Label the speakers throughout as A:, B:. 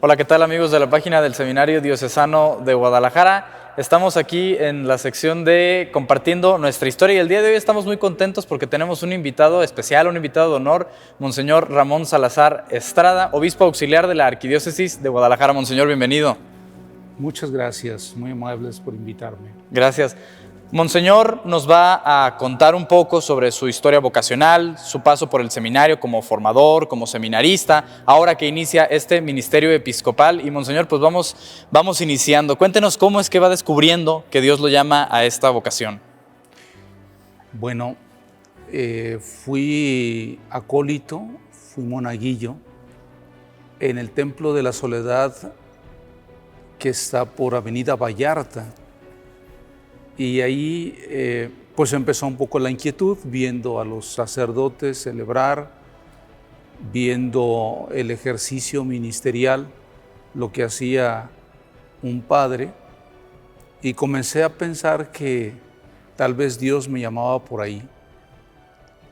A: Hola, ¿qué tal amigos de la página del Seminario Diocesano de Guadalajara? Estamos aquí en la sección de compartiendo nuestra historia y el día de hoy estamos muy contentos porque tenemos un invitado especial, un invitado de honor, Monseñor Ramón Salazar Estrada, obispo auxiliar de la Arquidiócesis de Guadalajara. Monseñor, bienvenido.
B: Muchas gracias, muy amables por invitarme.
A: Gracias. Monseñor nos va a contar un poco sobre su historia vocacional, su paso por el seminario como formador, como seminarista, ahora que inicia este ministerio episcopal. Y Monseñor, pues vamos iniciando. Cuéntenos cómo es que va descubriendo que Dios lo llama a esta vocación.
B: Bueno, fui acólito, fui monaguillo en el Templo de la Soledad que está por Avenida Vallarta. Y ahí pues empezó un poco la inquietud, viendo a los sacerdotes celebrar, viendo el ejercicio ministerial, lo que hacía un padre, y comencé a pensar que tal vez Dios me llamaba por ahí.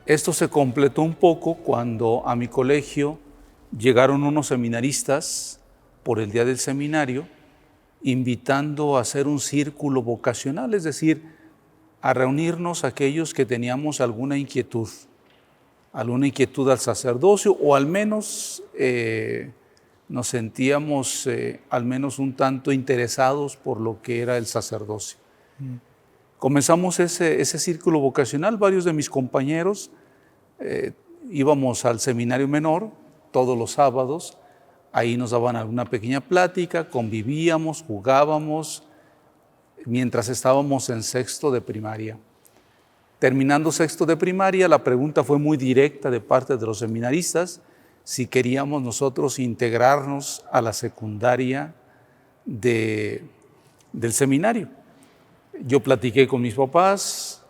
B: Esto se completó un poco cuando a mi colegio llegaron unos seminaristas por el día del seminario, invitando a hacer un círculo vocacional, es decir, a reunirnos aquellos que teníamos alguna inquietud al sacerdocio, o al menos nos sentíamos al menos un tanto interesados por lo que era el sacerdocio. Comenzamos ese círculo vocacional, varios de mis compañeros íbamos al seminario menor todos los sábados. Ahí nos daban alguna pequeña plática, convivíamos, jugábamos, mientras estábamos en sexto de primaria. Terminando sexto de primaria, la pregunta fue muy directa de parte de los seminaristas, si queríamos nosotros integrarnos a la secundaria del seminario. Yo platiqué con mis papás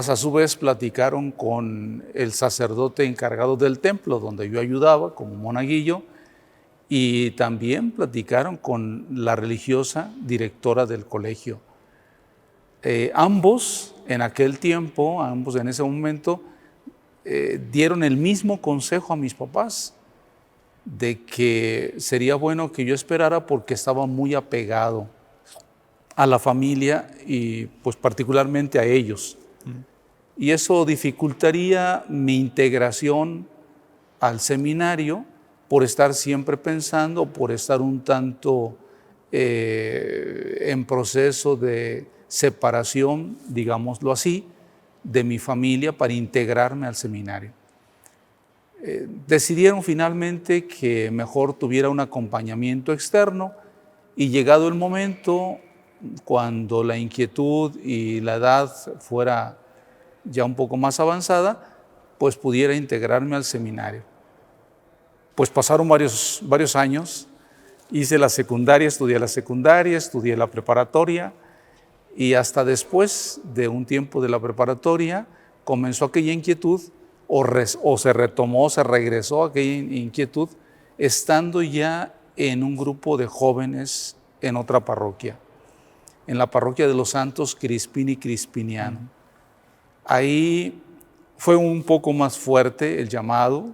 B: a su vez platicaron con el sacerdote encargado del templo donde yo ayudaba como monaguillo, y también platicaron con la religiosa directora del colegio. Ambos en ese momento, dieron el mismo consejo a mis papás, de que sería bueno que yo esperara porque estaba muy apegado a la familia y pues particularmente a ellos. Y eso dificultaría mi integración al seminario, por estar siempre pensando, por estar un tanto en proceso de separación, digámoslo así, de mi familia para integrarme al seminario. Decidieron finalmente que mejor tuviera un acompañamiento externo, y llegado el momento, cuando la inquietud y la edad fuera ya un poco más avanzada, pues pudiera integrarme al seminario. Pues pasaron varios años, hice la secundaria, estudié la preparatoria, y hasta después de un tiempo de la preparatoria comenzó aquella inquietud, o se retomó, se regresó aquella inquietud, estando ya en un grupo de jóvenes en otra parroquia, en la parroquia de los Santos Crispín y Crispiniano. Ahí fue un poco más fuerte el llamado,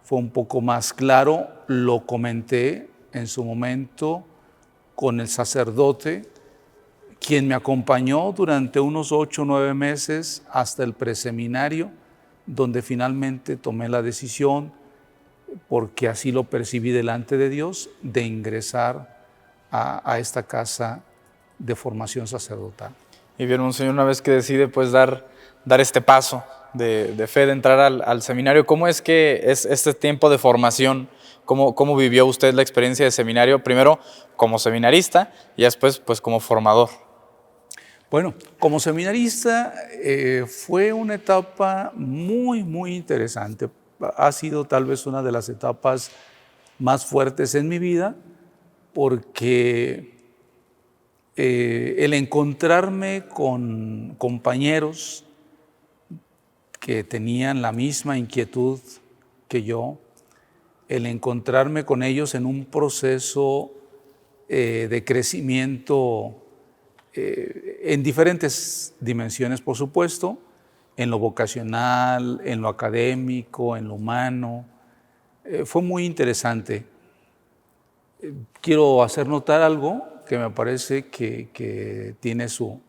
B: fue un poco más claro, lo comenté en su momento con el sacerdote, quien me acompañó durante unos 8 o 9 meses hasta el preseminario, donde finalmente tomé la decisión, porque así lo percibí delante de Dios, de ingresar a esta casa de formación sacerdotal.
A: Y bien, Monseñor, una vez que decide pues dar este paso de fe, de entrar al seminario, ¿cómo es que es este tiempo de formación? ¿Cómo vivió usted la experiencia de seminario? Primero como seminarista y después pues como formador.
B: Bueno, como seminarista fue una etapa muy interesante. Ha sido tal vez una de las etapas más fuertes en mi vida, porque el encontrarme con compañeros que tenían la misma inquietud que yo, el encontrarme con ellos en un proceso de crecimiento en diferentes dimensiones, por supuesto, en lo vocacional, en lo académico, en lo humano, fue muy interesante. quiero hacer notar algo que me parece que tiene su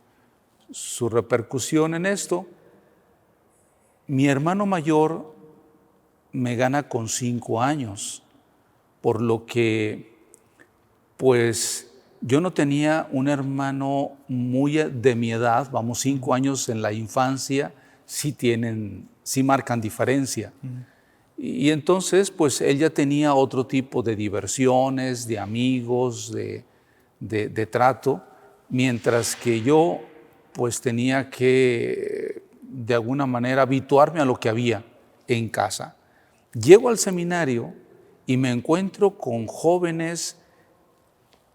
B: repercusión en esto. Mi hermano mayor me gana con 5 años, por lo que pues yo no tenía un hermano muy de mi edad, vamos, 5 años en la infancia, sí marcan diferencia. Y entonces, pues él ya tenía otro tipo de diversiones, de amigos, de trato, mientras que yo, pues tenía que, de alguna manera, habituarme a lo que había en casa. Llego al seminario y me encuentro con jóvenes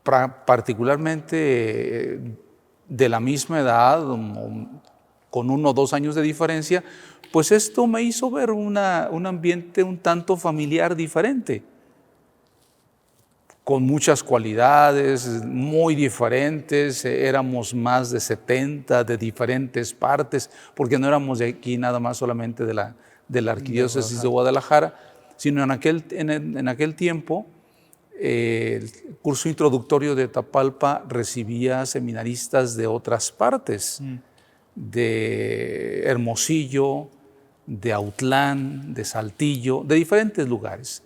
B: particularmente de la misma edad, con 1 o 2 años de diferencia, pues esto me hizo ver un ambiente un tanto familiar diferente, con muchas cualidades muy diferentes. Éramos más de 70 de diferentes partes, porque no éramos de aquí nada más solamente de la arquidiócesis de Guadalajara, sino en aquel tiempo el curso introductorio de Tapalpa recibía seminaristas de otras partes, de Hermosillo, de Autlán, de Saltillo, de diferentes lugares.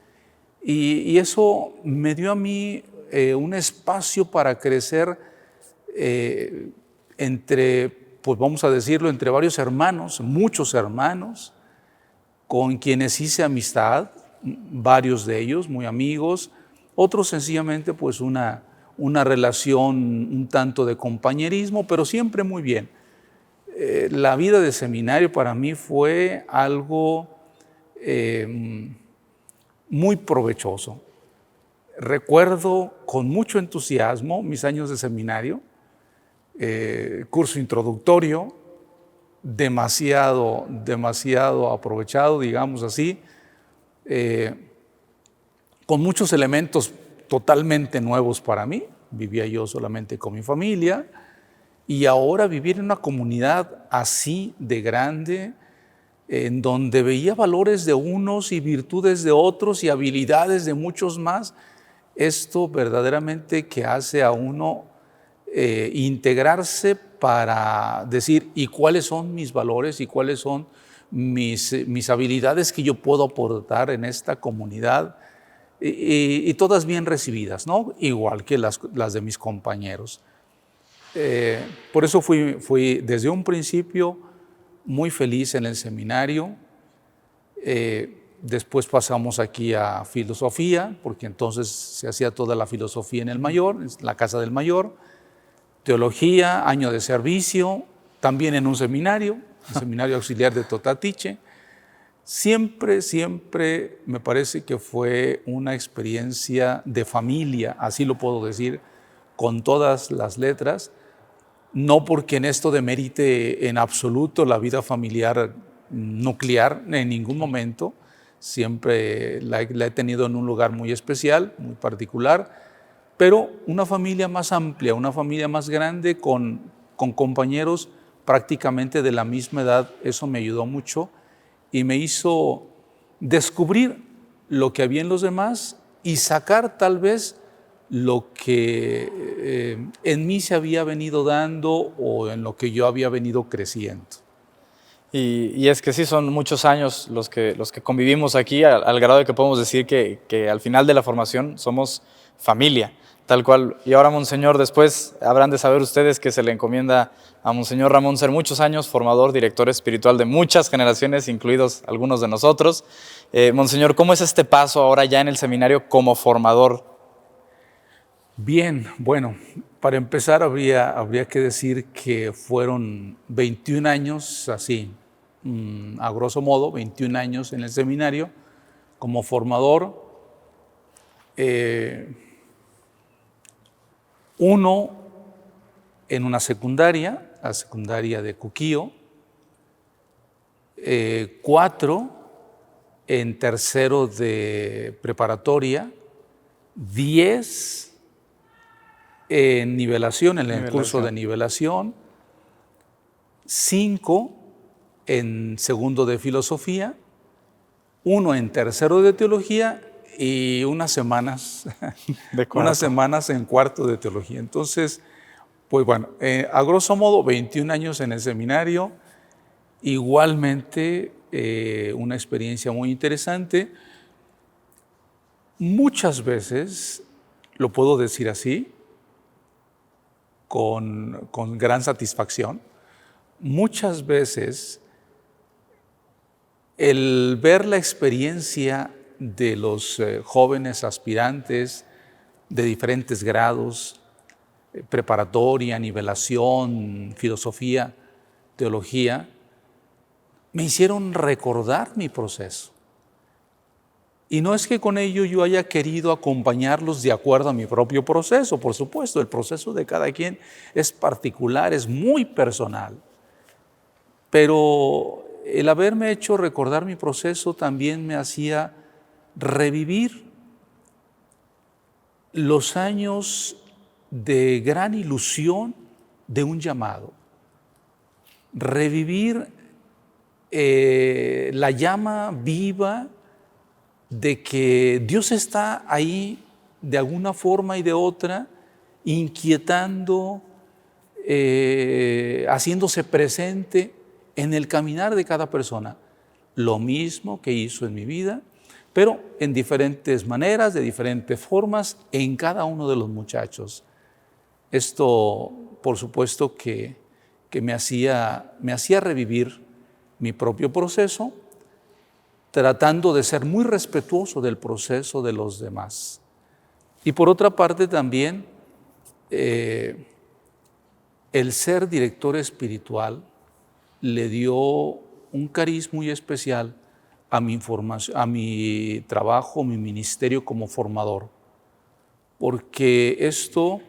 B: Y eso me dio a mí un espacio para crecer entre, pues vamos a decirlo, entre varios hermanos, muchos hermanos, con quienes hice amistad, varios de ellos muy amigos, otros sencillamente pues una relación un tanto de compañerismo, pero siempre muy bien. La vida de seminario para mí fue algo muy provechoso. Recuerdo con mucho entusiasmo mis años de seminario, curso introductorio, demasiado aprovechado, digamos así, con muchos elementos totalmente nuevos para mí. Vivía yo solamente con mi familia, y ahora vivir en una comunidad así de grande, en donde veía valores de unos y virtudes de otros y habilidades de muchos más, esto verdaderamente que hace a uno integrarse para decir, ¿y cuáles son mis valores y cuáles son mis habilidades que yo puedo aportar en esta comunidad? Y todas bien recibidas, ¿no? Igual que las de mis compañeros. Por eso fui desde un principio muy feliz en el seminario. Después pasamos aquí a filosofía, porque entonces se hacía toda la filosofía en el mayor, en la casa del mayor. Teología, año de servicio, también en un seminario, el seminario auxiliar de Totatiche. Siempre me parece que fue una experiencia de familia, así lo puedo decir, con todas las letras, no porque en esto demerite en absoluto la vida familiar nuclear en ningún momento. Siempre la he tenido en un lugar muy especial, muy particular, pero una familia más amplia, una familia más grande, con compañeros prácticamente de la misma edad. Eso me ayudó mucho y me hizo descubrir lo que había en los demás y sacar tal vez lo que en mí se había venido dando o en lo que yo había venido creciendo.
A: Y es que sí, son muchos años los que convivimos aquí, al grado de que podemos decir que al final de la formación somos familia, tal cual. Y ahora, Monseñor, después habrán de saber ustedes que se le encomienda a Monseñor Ramón ser muchos años formador, director espiritual de muchas generaciones, incluidos algunos de nosotros. Monseñor, ¿cómo es este paso ahora ya en el seminario como formador?
B: Bien, bueno, para empezar habría que decir que fueron 21 años, así, a grosso modo, 21 años en el seminario como formador. Uno en una secundaria, la secundaria de Cuquío, 4 en tercero de preparatoria, 10 en nivelación, en el curso de nivelación, 5 en segundo de filosofía, 1 en tercero de teología y unas semanas,
A: De cuarto.
B: unas semanas en cuarto de teología. Entonces, pues bueno, a grosso modo 21 años en el seminario, igualmente una experiencia muy interesante. Muchas veces, lo puedo decir así, con gran satisfacción, muchas veces el ver la experiencia de los jóvenes aspirantes de diferentes grados, preparatoria, nivelación, filosofía, teología, me hicieron recordar mi proceso. Y no es que con ello yo haya querido acompañarlos de acuerdo a mi propio proceso, por supuesto, el proceso de cada quien es particular, es muy personal. Pero el haberme hecho recordar mi proceso también me hacía revivir los años de gran ilusión de un llamado, revivir la llama viva de que Dios está ahí de alguna forma y de otra, inquietando, haciéndose presente en el caminar de cada persona. Lo mismo que hizo en mi vida, pero en diferentes maneras, de diferentes formas, en cada uno de los muchachos. Esto, por supuesto, que me hacía revivir mi propio proceso, tratando de ser muy respetuoso del proceso de los demás. Y por otra parte también, el ser director espiritual le dio un cariz muy especial a mi trabajo, mi ministerio como formador, porque esto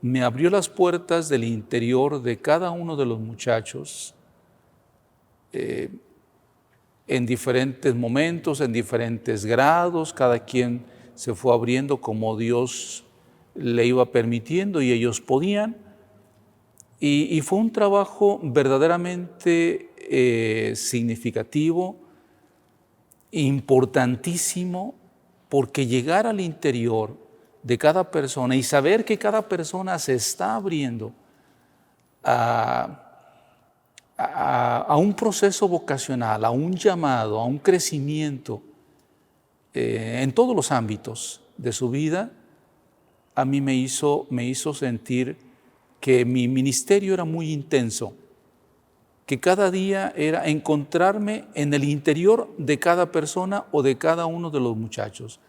B: me abrió las puertas del interior de cada uno de los muchachos, en diferentes momentos, en diferentes grados, cada quien se fue abriendo como Dios le iba permitiendo y ellos podían. Y fue un trabajo verdaderamente significativo, importantísimo, porque llegar al interior de cada persona y saber que cada persona se está abriendo a un proceso vocacional, a un llamado, a un crecimiento en todos los ámbitos de su vida, a mí me hizo sentir que mi ministerio era muy intenso, que cada día era encontrarme en el interior de cada persona o de cada uno de los muchachos,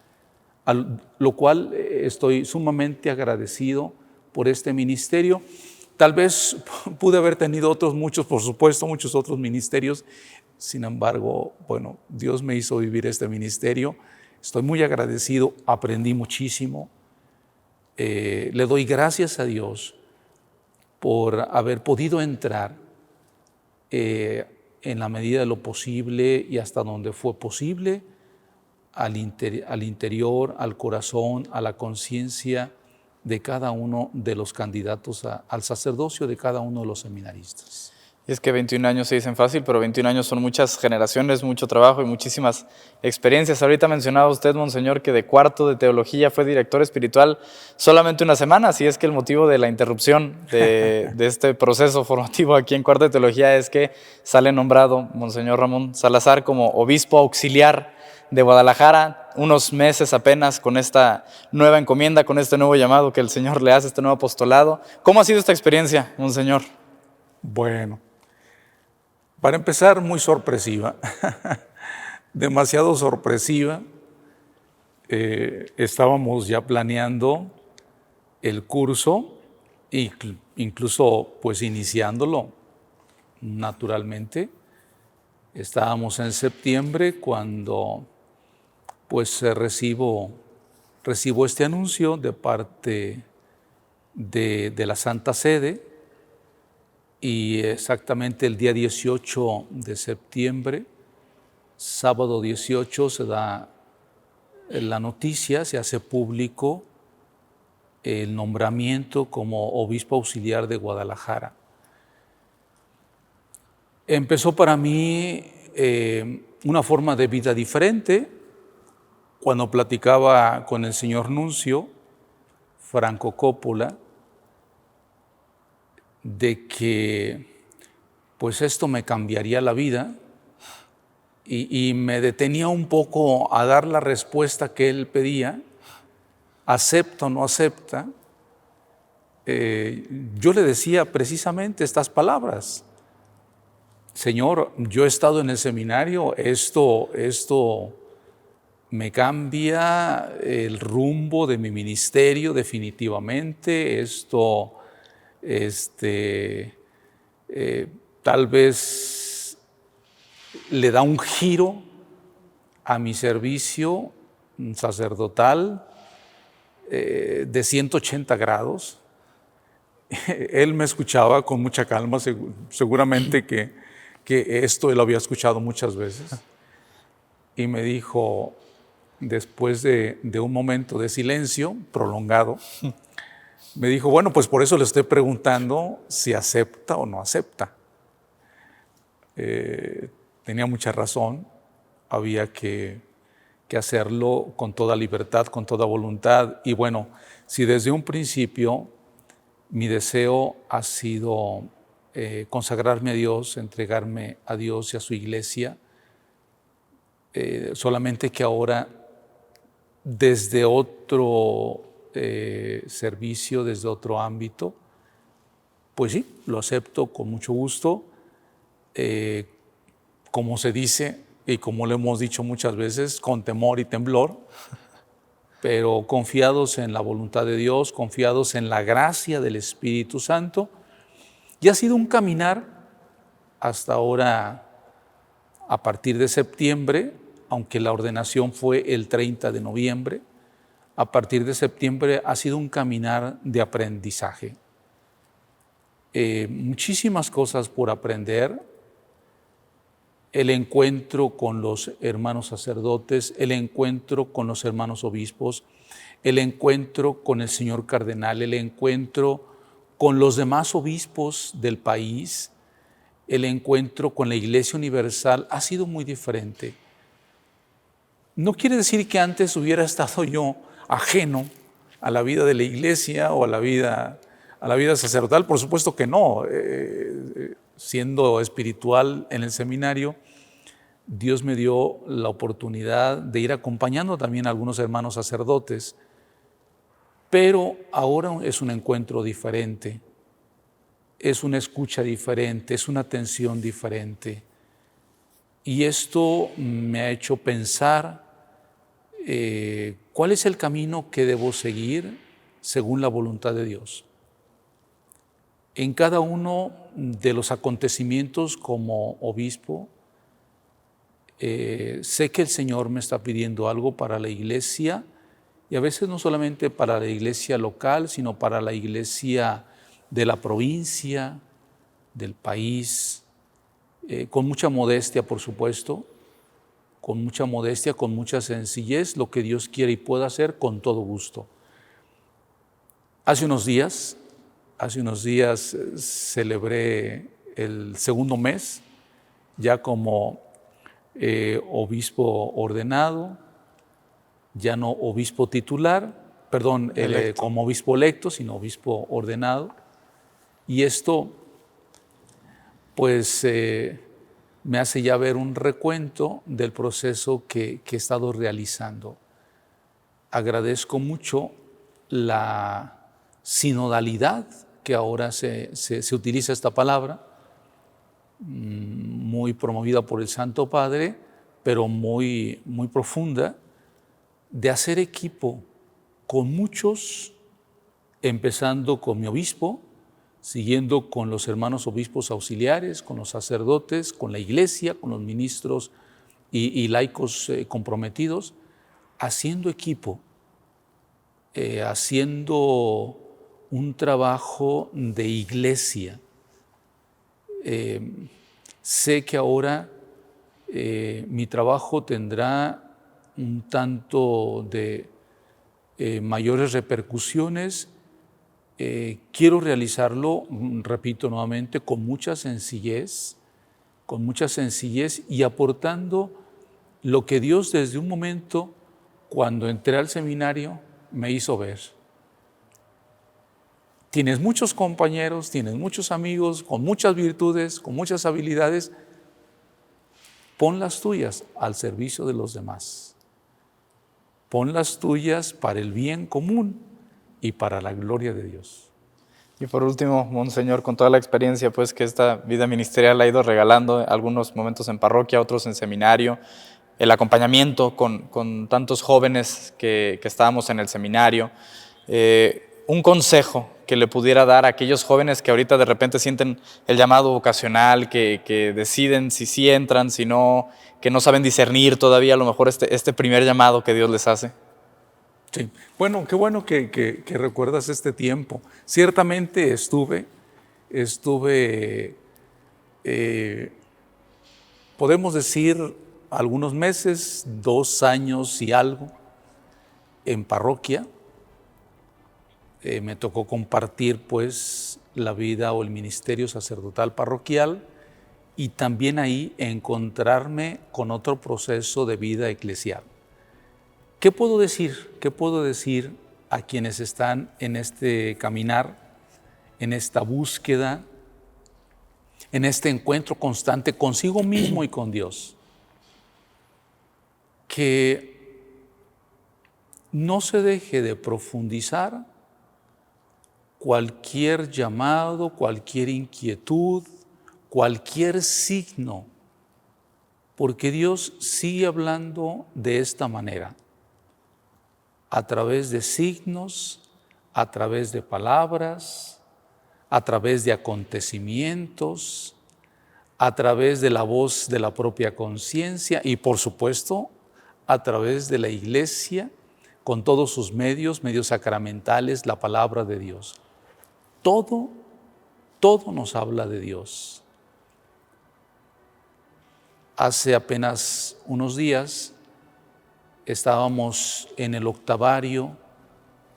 B: a lo cual estoy sumamente agradecido por este ministerio. Tal vez pude haber tenido muchos otros ministerios. Sin embargo, bueno, Dios me hizo vivir este ministerio. Estoy muy agradecido, aprendí muchísimo. Le doy gracias a Dios por haber podido entrar en la medida de lo posible y hasta donde fue posible al interior, al corazón, a la conciencia de cada uno de los candidatos al sacerdocio, de cada uno de los seminaristas.
A: Y es que 21 años se dicen fácil, pero 21 años son muchas generaciones, mucho trabajo y muchísimas experiencias. Ahorita mencionaba usted, monseñor, que de cuarto de teología fue director espiritual solamente una semana, así es que el motivo de la interrupción de este proceso formativo aquí en cuarto de teología es que sale nombrado monseñor Ramón Salazar como obispo auxiliar de Guadalajara, unos meses apenas con esta nueva encomienda, con este nuevo llamado que el Señor le hace, este nuevo apostolado. ¿Cómo ha sido esta experiencia, monseñor?
B: Bueno, para empezar, muy sorpresiva, demasiado sorpresiva. Estábamos ya planeando el curso, incluso pues iniciándolo naturalmente. Estábamos en septiembre cuando pues recibo este anuncio de parte de la Santa Sede, y exactamente el día 18 de septiembre, sábado 18, se da la noticia, se hace público el nombramiento como obispo auxiliar de Guadalajara. Empezó para mí una forma de vida diferente, cuando platicaba con el señor Nuncio, Franco Coppola, de que pues esto me cambiaría la vida y me detenía un poco a dar la respuesta que él pedía, acepta o no acepta, yo le decía precisamente estas palabras: Señor, yo he estado en el seminario, esto me cambia el rumbo de mi ministerio definitivamente, esto tal vez le da un giro a mi servicio sacerdotal de 180 grados. Él me escuchaba con mucha calma, seguramente que esto él lo había escuchado muchas veces, y me dijo, después de un momento de silencio prolongado, me dijo, bueno, pues por eso le estoy preguntando si acepta o no acepta. Tenía mucha razón, había que hacerlo con toda libertad, con toda voluntad, y bueno, si desde un principio mi deseo ha sido consagrarme a Dios, entregarme a Dios y a su iglesia, solamente que ahora desde otro servicio, desde otro ámbito, pues sí, lo acepto con mucho gusto, como se dice y como lo hemos dicho muchas veces, con temor y temblor, pero confiados en la voluntad de Dios, confiados en la gracia del Espíritu Santo. Y ha sido un caminar hasta ahora, a partir de septiembre, aunque la ordenación fue el 30 de noviembre, a partir de septiembre ha sido un caminar de aprendizaje. Muchísimas cosas por aprender, el encuentro con los hermanos sacerdotes, el encuentro con los hermanos obispos, el encuentro con el señor cardenal, el encuentro con los demás obispos del país, el encuentro con la Iglesia Universal ha sido muy diferente. No quiere decir que antes hubiera estado yo ajeno a la vida de la Iglesia o a la vida sacerdotal, por supuesto que no. Siendo espiritual en el seminario, Dios me dio la oportunidad de ir acompañando también a algunos hermanos sacerdotes, pero ahora es un encuentro diferente, es una escucha diferente, es una atención diferente. Y esto me ha hecho pensar cuál es el camino que debo seguir según la voluntad de Dios. En cada uno de los acontecimientos como obispo, sé que el Señor me está pidiendo algo para la iglesia, y a veces no solamente para la iglesia local, sino para la iglesia de la provincia, del país, con mucha modestia, por supuesto, con mucha modestia, con mucha sencillez, lo que Dios quiere y pueda hacer con todo gusto. Hace unos días celebré el segundo mes ya como obispo ordenado, ya no obispo titular, como obispo electo, sino obispo ordenado. Y esto pues me hace ya ver un recuento del proceso que he estado realizando. Agradezco mucho la sinodalidad, que ahora se utiliza esta palabra, muy promovida por el Santo Padre, pero muy, muy profunda, de hacer equipo con muchos, empezando con mi obispo, siguiendo con los hermanos obispos auxiliares, con los sacerdotes, con la iglesia, con los ministros y laicos comprometidos, haciendo equipo, haciendo un trabajo de iglesia. Sé que ahora mi trabajo tendrá un tanto de mayores repercusiones. Quiero realizarlo, repito nuevamente, con mucha sencillez y aportando lo que Dios desde un momento cuando entré al seminario me hizo ver. Tienes muchos compañeros, tienes muchos amigos con muchas virtudes, con muchas habilidades. Pon las tuyas al servicio de los demás. Pon las tuyas para el bien común y para la gloria de Dios.
A: Y por último, Monseñor, con toda la experiencia pues, que esta vida ministerial ha ido regalando, algunos momentos en parroquia, otros en seminario, el acompañamiento con tantos jóvenes que estábamos en el seminario, un consejo que le pudiera dar a aquellos jóvenes que ahorita de repente sienten el llamado vocacional, que deciden si sí entran, si no, que no saben discernir todavía a lo mejor este primer llamado que Dios les hace.
B: Sí, bueno, qué bueno que recuerdas este tiempo. Ciertamente estuve, podemos decir, algunos meses, 2 años y algo, en parroquia. Me tocó compartir pues la vida o el ministerio sacerdotal parroquial y también ahí encontrarme con otro proceso de vida eclesial. ¿Qué puedo decir? ¿Qué puedo decir a quienes están en este caminar, en esta búsqueda, en este encuentro constante consigo mismo y con Dios? Que no se deje de profundizar cualquier llamado, cualquier inquietud, cualquier signo, porque Dios sigue hablando de esta manera, a través de signos, a través de palabras, a través de acontecimientos, a través de la voz de la propia conciencia y, por supuesto, a través de la Iglesia, con todos sus medios sacramentales, la palabra de Dios. Todo nos habla de Dios. Hace apenas unos días estábamos en el octavario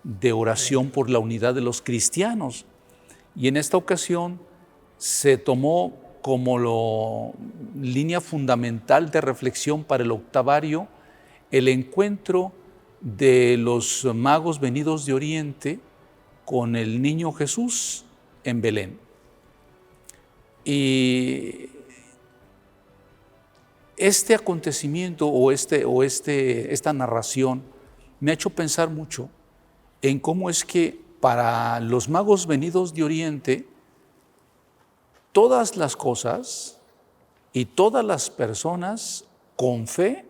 B: de oración por la unidad de los cristianos y en esta ocasión se tomó como línea fundamental de reflexión para el octavario el encuentro de los magos venidos de Oriente con el niño Jesús en Belén. Y este acontecimiento o esta narración me ha hecho pensar mucho en cómo es que para los magos venidos de Oriente todas las cosas y todas las personas con fe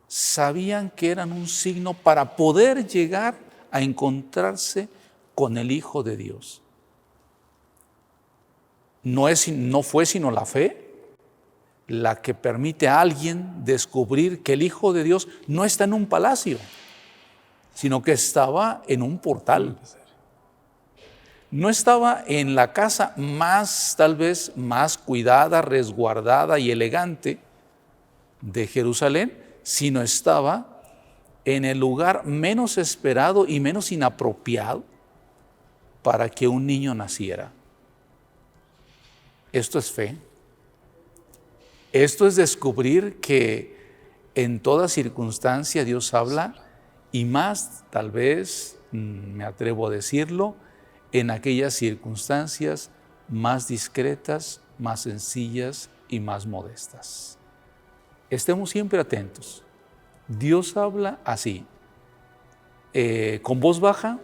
B: sabían que eran un signo para poder llegar a encontrarse con el Hijo de Dios. No fue sino la fe la que permite a alguien descubrir que el Hijo de Dios no está en un palacio, sino que estaba en un portal. No estaba en la casa tal vez más cuidada, resguardada y elegante de Jerusalén, sino estaba en el lugar menos esperado y menos inapropiado para que un niño naciera. Esto es fe. Esto es descubrir que en toda circunstancia Dios habla y más, tal vez, me atrevo a decirlo, en aquellas circunstancias más discretas, más sencillas y más modestas. Estemos siempre atentos. Dios habla así, con voz baja,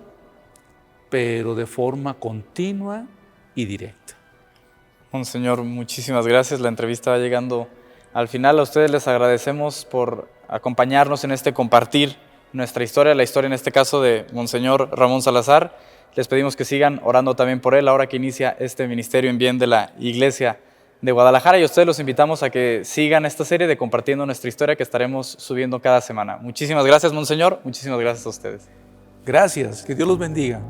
B: pero de forma continua y directa.
A: Monseñor, muchísimas gracias. La entrevista va llegando al final. A ustedes les agradecemos por acompañarnos en este compartir nuestra historia, la historia en este caso de Monseñor Ramón Salazar. Les pedimos que sigan orando también por él ahora que inicia este ministerio en bien de la Iglesia de Guadalajara, y a ustedes los invitamos a que sigan esta serie de Compartiendo Nuestra Historia que estaremos subiendo cada semana. Muchísimas gracias, Monseñor. Muchísimas gracias a ustedes.
B: Gracias, que Dios los bendiga.